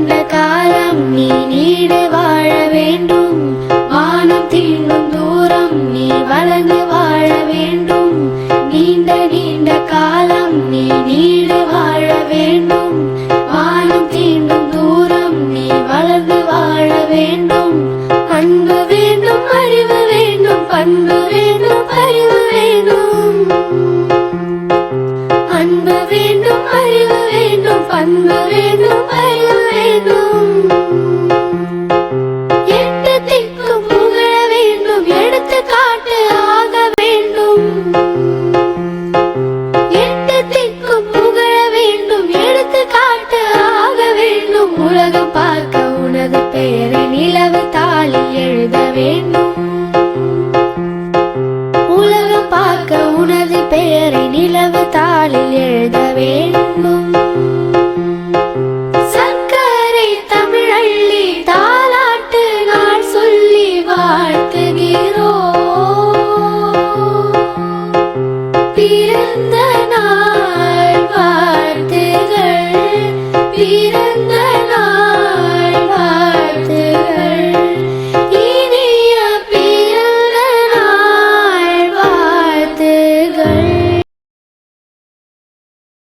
நீண்ட காலம் நீ நீடு வாழ வேண்டும். வானம் தீண்டும் தூரம் நீ வளர்ந்து வாழ வேண்டும். நீண்ட நீண்ட காலம் நீ நீடு வாழ வேண்டும். வானம் தீண்டும் தூரம் நீ வளர்ந்து வாழ வேண்டும். அன்பு வேண்டும், அறிவு வேண்டும், பண்பு வேண்டும், அறிவு வேண்டும். அன்பு வேண்டும், அறிவு வேண்டும், பண்பு வேண்டும், அறிவு வேண்டும். எட்டு திக்கும் புகழ வேண்டும், எடுத்துக்காட்டு ஆக வேண்டும். எட்டு திக்கும் புகழ வேண்டும், எடுத்துக்காட்டு ஆக வேண்டும். உலகம் பார்க்க உனது பெயரை நிலவு தாளில் எழுத வேண்டும். உலகம் பார்க்க உனது பெயரை நிலவு தாளில் எழுத வேண்டும்.